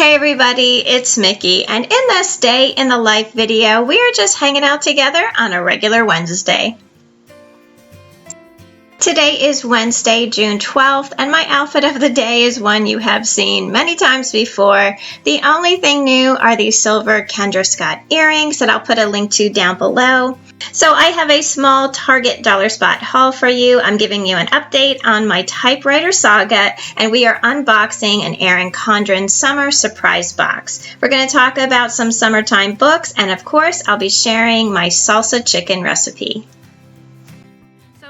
Hey everybody, it's Mickey, and in this Day in the Life video, we are just hanging out together on a regular Wednesday. Today is Wednesday, June 12th, and my outfit of the day is one you have seen many times before. The only thing new are these silver Kendra Scott earrings that I'll put a link to down below. So I have a small Target dollar spot haul for you. I'm giving you an update on my typewriter saga, and we are unboxing an Erin Condren summer surprise box. We're going to talk about some summertime books, and of course I'll be sharing my salsa chicken recipe.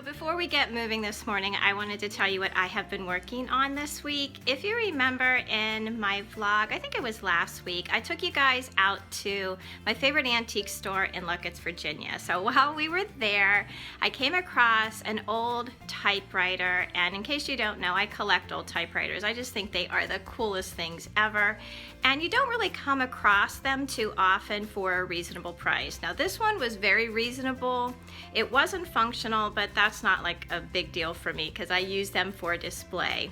Before we get moving this morning, I wanted to tell you what I have been working on this week. If you remember in my vlog, I think it was last week, I took you guys out to my favorite antique store in Luckett's, Virginia. So while we were there, I came across an old typewriter, and in case you don't know, I collect old typewriters. I just think they are the coolest things ever, and you don't really come across them too often for a reasonable price. Now this one was very reasonable. It wasn't functional, but that's not like a big deal for me because I use them for display.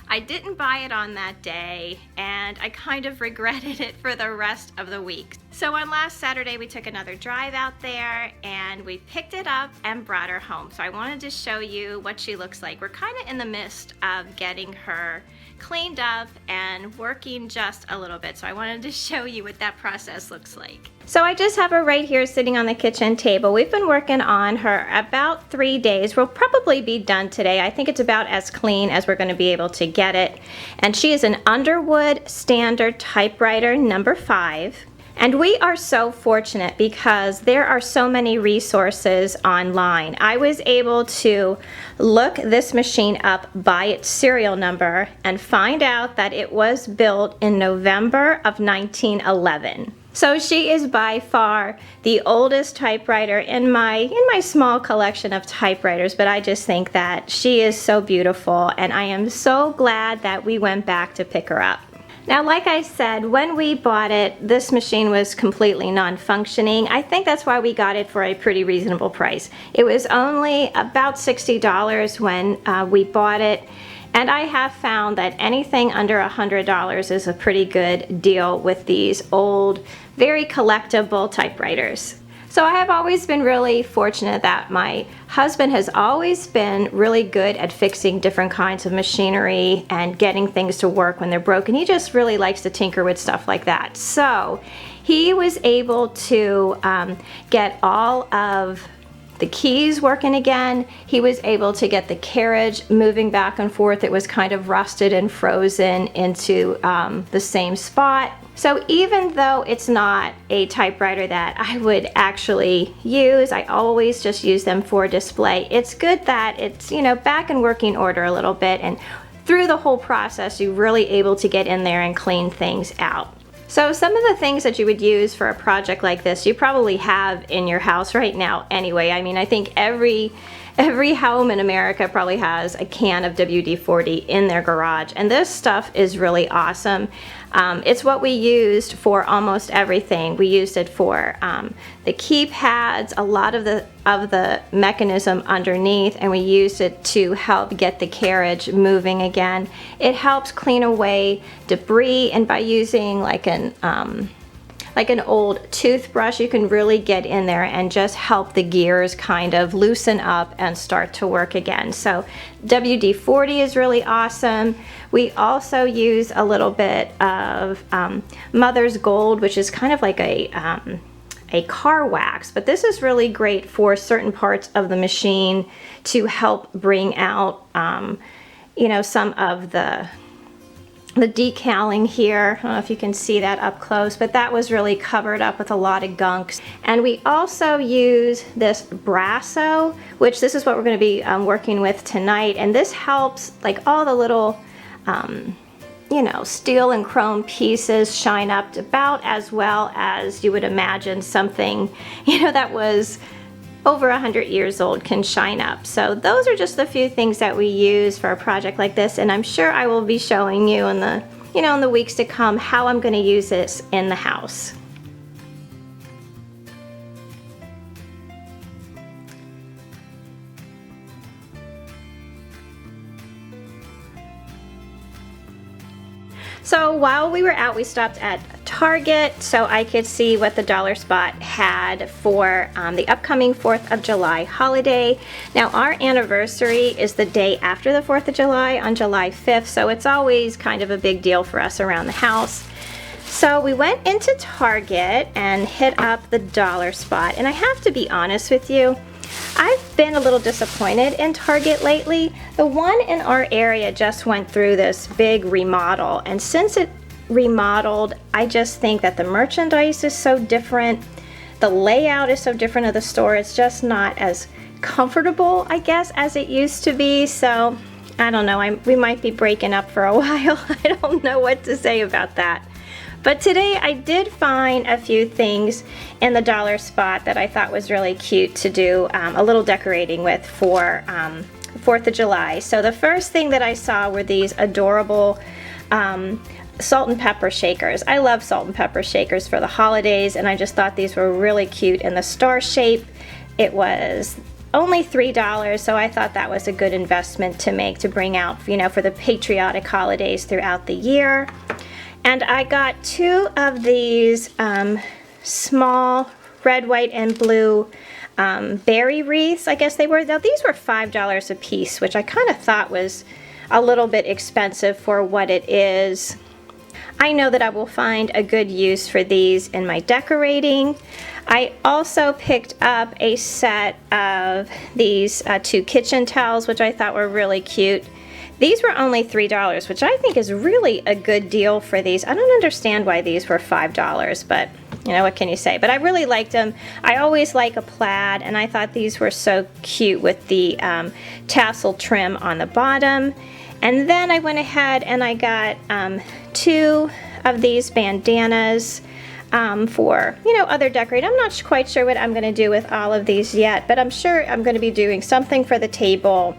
I didn't buy it on that day, and I kind of regretted it for the rest of the week. So on last Saturday, we took another drive out there and we picked it up and brought her home. So I wanted to show you what she looks like. We're kind of in the midst of getting her cleaned up and working just a little bit. So I wanted to show you what that process looks like. So I just have her right here sitting on the kitchen table. We've been working on her about 3 days. We'll probably be done today. I think it's about as clean as we're going to be able to get it. And she is an Underwood standard typewriter number 5. And we are so fortunate because there are so many resources online. I was able to look this machine up by its serial number and find out that it was built in November of 1911. So she is by far the oldest typewriter in my small collection of typewriters, but I just think that she is so beautiful, and I am so glad that we went back to pick her up. Now, like I said, when we bought it, this machine was completely non-functioning. I think that's why we got it for a pretty reasonable price. It was only about $60 when we bought it, and I have found that anything under $100 is a pretty good deal with these old, very collectible typewriters. So I have always been really fortunate that my husband has always been really good at fixing different kinds of machinery and getting things to work when they're broken. He just really likes to tinker with stuff like that. So he was able to get all of the keys working again. He was able to get the carriage moving back and forth. It was kind of rusted and frozen into the same spot. So even though it's not a typewriter that I would actually use, I always just use them for display. It's good that it's, you know, back in working order a little bit, and through the whole process you're really able to get in there and clean things out. So some of the things that you would use for a project like this, you probably have in your house right now anyway. I mean, I think every home in America probably has a can of WD-40 in their garage, and this stuff is really awesome. It's what we used for almost everything. We used it for the keypads, a lot of the mechanism underneath, and we used it to help get the carriage moving again. It helps clean away debris, and by using like an old toothbrush, you can really get in there and just help the gears kind of loosen up and start to work again. So WD-40 is really awesome. We also use a little bit of Mother's Gold, which is kind of like a car wax, but this is really great for certain parts of the machine to help bring out you know, some of the decaling here. I don't know if you can see that up close, but that was really covered up with a lot of gunk. And we also use this Brasso, which this is what we're going to be working with tonight, and this helps like all the little you know, steel and chrome pieces shine up about as well as you would imagine something, you know, that was over 100 years old can shine up. So those are just a few things that we use for a project like this, and I'm sure I will be showing you in the, you know, in the weeks to come how I'm going to use this in the house. So while we were out, we stopped at Target so I could see what the Dollar Spot had for the upcoming 4th of July holiday. Now our anniversary is the day after the 4th of July on July 5th, so it's always kind of a big deal for us around the house. So we went into Target and hit up the Dollar Spot, and I have to be honest with you, I've been a little disappointed in Target lately. The one in our area just went through this big remodel, and since it remodeled, I just think that the merchandise is so different. The layout is so different of the store. It's just not as comfortable, I guess, as it used to be. So I don't know, we might be breaking up for a while. I don't know what to say about that. But today I did find a few things in the Dollar Spot that I thought was really cute to do a little decorating with for 4th of July. So the first thing that I saw were these adorable salt and pepper shakers. I love salt and pepper shakers for the holidays, and I just thought these were really cute in the star shape. It was only $3, so I thought that was a good investment to make to bring out, you know, for the patriotic holidays throughout the year. And I got 2 of these small red, white, and blue berry wreaths, I guess they were. Now these were $5 a piece, which I kind of thought was a little bit expensive for what it is. I know that I will find a good use for these in my decorating. I also picked up a set of these 2 kitchen towels, which I thought were really cute. These were only $3, which I think is really a good deal for these. I don't understand why these were $5, but you know, what can you say? But I really liked them. I always like a plaid, and I thought these were so cute with the tassel trim on the bottom. And then I went ahead and I got 2 of these bandanas for, you know, other decorating. I'm not quite sure what I'm going to do with all of these yet, but I'm sure I'm going to be doing something for the table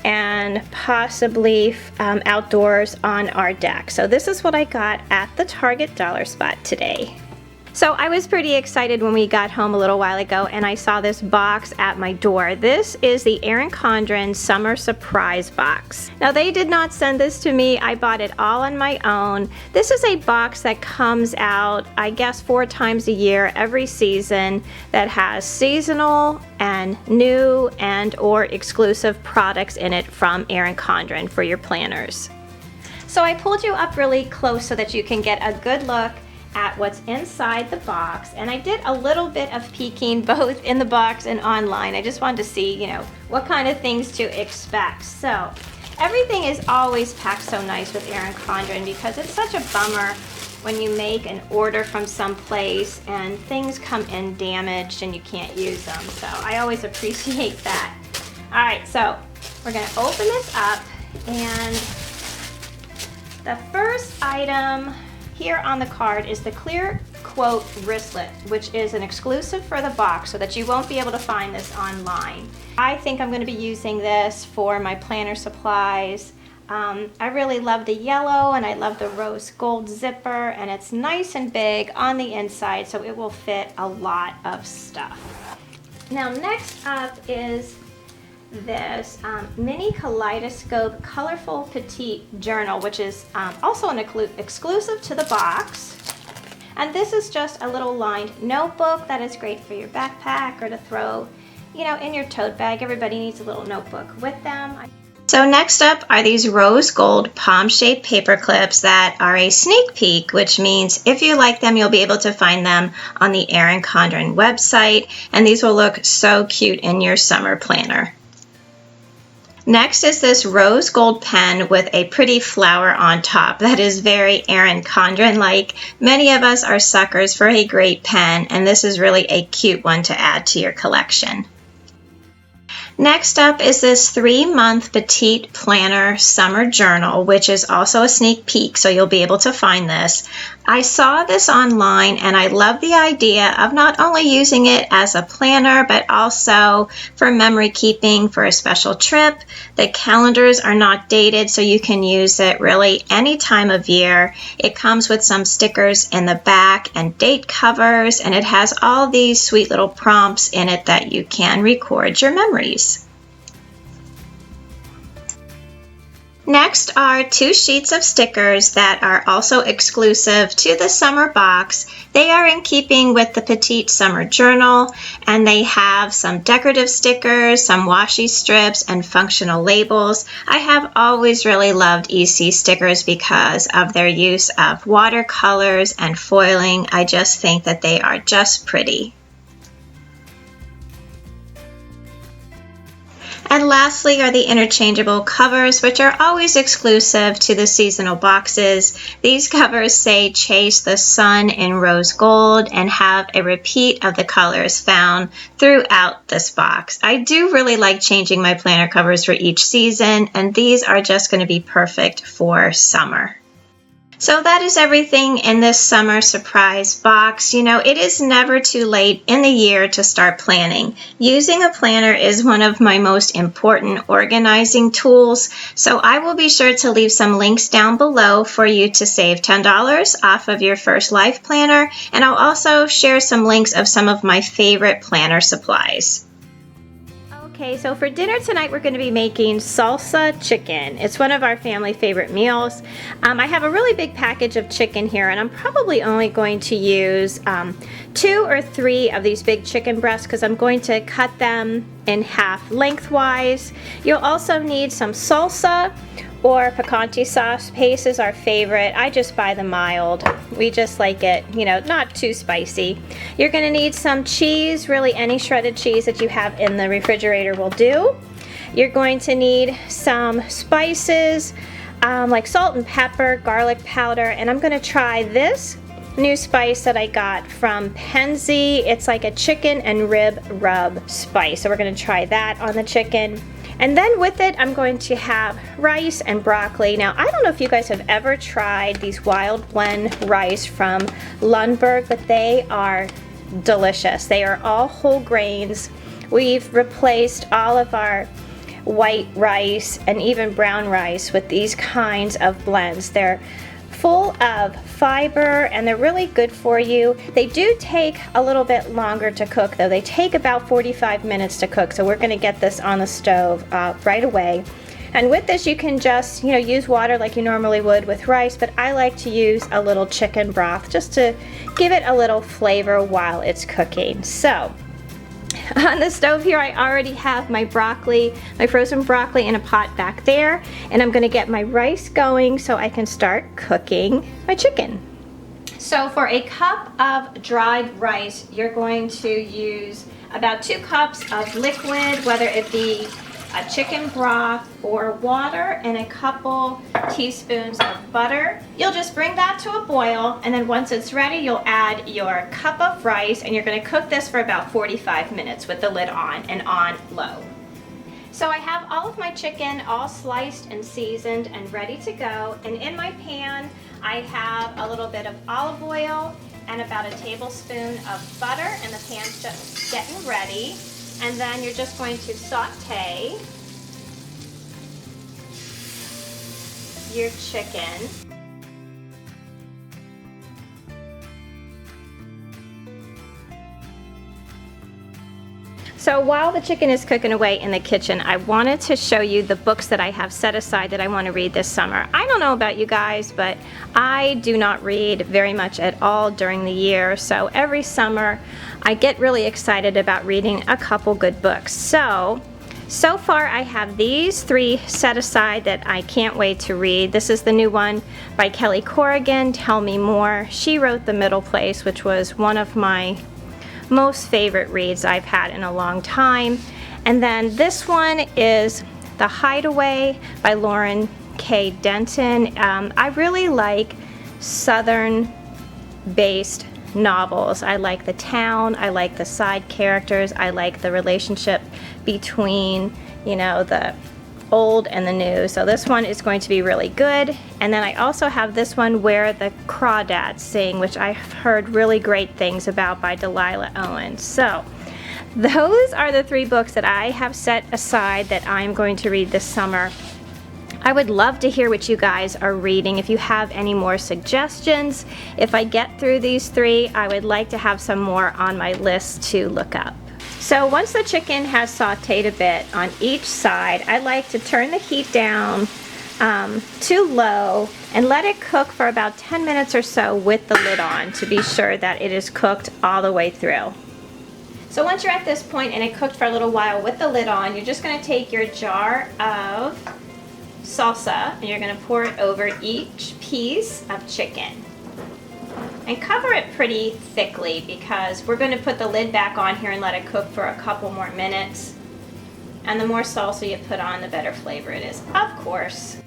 and possibly outdoors on our deck. So this is what I got at the Target Dollar Spot today. So I was pretty excited when we got home a little while ago and I saw this box at my door. This is the Erin Condren Summer Surprise Box. Now they did not send this to me. I bought it all on my own. This is a box that comes out, I guess, 4 times a year, every season, that has seasonal and new and or exclusive products in it from Erin Condren for your planners. So I pulled you up really close so that you can get a good look at what's inside the box, and I did a little bit of peeking both in the box and online. I just wanted to see, you know, what kind of things to expect. So everything is always packed so nice with Erin Condren because it's such a bummer when you make an order from someplace and things come in damaged and you can't use them. So I always appreciate that. All right, so we're gonna open this up, and the first item here on the card is the Clear Quote Wristlet, which is an exclusive for the box so that you won't be able to find this online. I think I'm going to be using this for my planner supplies. I really love the yellow and I love the rose gold zipper, and it's nice and big on the inside so it will fit a lot of stuff. Now next up is this mini kaleidoscope colorful petite journal, which is also an exclusive to the box. And this is just a little lined notebook that is great for your backpack or to throw, you know, in your tote bag. Everybody needs a little notebook with them. So next up are these rose gold palm-shaped paper clips that are a sneak peek, which means if you like them, you'll be able to find them on the Erin Condren website, and these will look so cute in your summer planner. Next is this rose gold pen with a pretty flower on top that is very Erin Condren-like. Many of us are suckers for a great pen, and this is really a cute one to add to your collection. Next up is this 3-month petite planner summer journal, which is also a sneak peek, so you'll be able to find this. I saw this online and I love the idea of not only using it as a planner, but also for memory keeping for a special trip. The calendars are not dated, so you can use it really any time of year. It comes with some stickers in the back and date covers, and it has all these sweet little prompts in it that you can record your memories. Next are 2 sheets of stickers that are also exclusive to the summer box. They are in keeping with the Petite Summer Journal, and they have some decorative stickers, some washi strips, and functional labels. I have always really loved EC stickers because of their use of watercolors and foiling. I just think that they are just pretty. And lastly are the interchangeable covers, which are always exclusive to the seasonal boxes. These covers say Chase the Sun in rose gold and have a repeat of the colors found throughout this box. I do really like changing my planner covers for each season, and these are just going to be perfect for summer. So that is everything in this summer surprise box. You know, it is never too late in the year to start planning. Using a planner is one of my most important organizing tools, so I will be sure to leave some links down below for you to save $10 off of your first life planner, and I'll also share some links of some of my favorite planner supplies. Okay, so for dinner tonight we're going to be making salsa chicken. It's one of our family favorite meals. I have a really big package of chicken here, and I'm probably only going to use 2 or 3 of these big chicken breasts because I'm going to cut them in half lengthwise. You'll also need some salsa or picante sauce. Paste is our favorite. I just buy the mild. We just like it, you know, not too spicy. You're going to need some cheese. Really, any shredded cheese that you have in the refrigerator will do. You're going to need some spices like salt and pepper, garlic powder, and I'm going to try this new spice that I got from Penzi. It's like a chicken and rib rub spice. So we're going to try that on the chicken. And then with it, I'm going to have rice and broccoli. Now, I don't know if you guys have ever tried these Wild Blend rice from Lundberg, but they are delicious. They are all whole grains. We've replaced all of our white rice and even brown rice with these kinds of blends. They're full of fiber and they're really good for you. They do take a little bit longer to cook though. They take about 45 minutes to cook, so we're going to get this on the stove right away. And with this you can just, you know, use water like you normally would with rice, but I like to use a little chicken broth just to give it a little flavor while it's cooking. So on the stove here I already have my broccoli, my frozen broccoli in a pot back there, and I'm going to get my rice going so I can start cooking my chicken. So for a cup of dried rice you're going to use about 2 cups of liquid, whether it be a chicken broth or water, and a couple teaspoons of butter. You'll just bring that to a boil, and then once it's ready you'll add your cup of rice, and you're going to cook this for about 45 minutes with the lid on and on low. So I have all of my chicken all sliced and seasoned and ready to go, and in my pan I have a little bit of olive oil and about a tablespoon of butter, and the pan's just getting ready. And then you're just going to saute your chicken. So while the chicken is cooking away in the kitchen, I wanted to show you the books that I have set aside that I want to read this summer. I don't know about you guys, but I do not read very much at all during the year. So every summer I get really excited about reading a couple good books. So far I have these 3 set aside that I can't wait to read. This is the new one by Kelly Corrigan, Tell Me More. She wrote The Middle Place, which was one of my most favorite reads I've had in a long time. And then this one is The Hideaway by Lauren K. Denton. I really like southern based novels. I like the town, I like the side characters, I like the relationship between, you know, the old and the new. So this one is going to be really good. And then I also have this one, Where the Crawdads Sing, which I've heard really great things about, by Delilah Owens. So those are the 3 books that I have set aside that I'm going to read this summer. I would love to hear what you guys are reading. If you have any more suggestions, if I get through these 3, I would like to have some more on my list to look up. So once the chicken has sauteed a bit on each side, I like to turn the heat down to low and let it cook for about 10 minutes or so with the lid on to be sure that it is cooked all the way through. So once you're at this point and it cooked for a little while with the lid on, you're just going to take your jar of salsa and you're going to pour it over each piece of chicken. And cover it pretty thickly because we're going to put the lid back on here and let it cook for a couple more minutes. And the more salsa you put on, the better flavor it is, of course.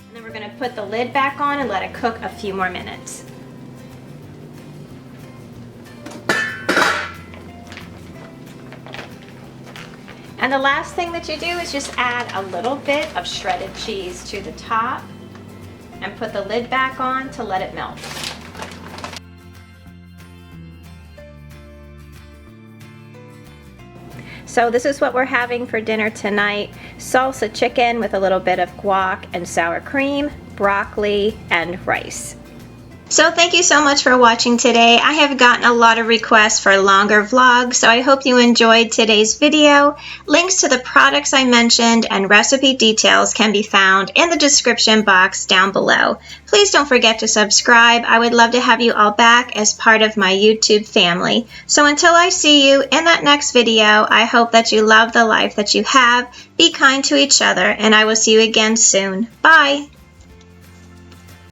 And then we're going to put the lid back on and let it cook a few more minutes. And the last thing that you do is just add a little bit of shredded cheese to the top and put the lid back on to let it melt. So this is what we're having for dinner tonight. Salsa chicken with a little bit of guac and sour cream, broccoli, and rice. So thank you so much for watching today. I have gotten a lot of requests for longer vlogs, so I hope you enjoyed today's video. Links to the products I mentioned and recipe details can be found in the description box down below. Please don't forget to subscribe. I would love to have you all back as part of my YouTube family. So until I see you in that next video, I hope that you love the life that you have, be kind to each other, and I will see you again soon. Bye!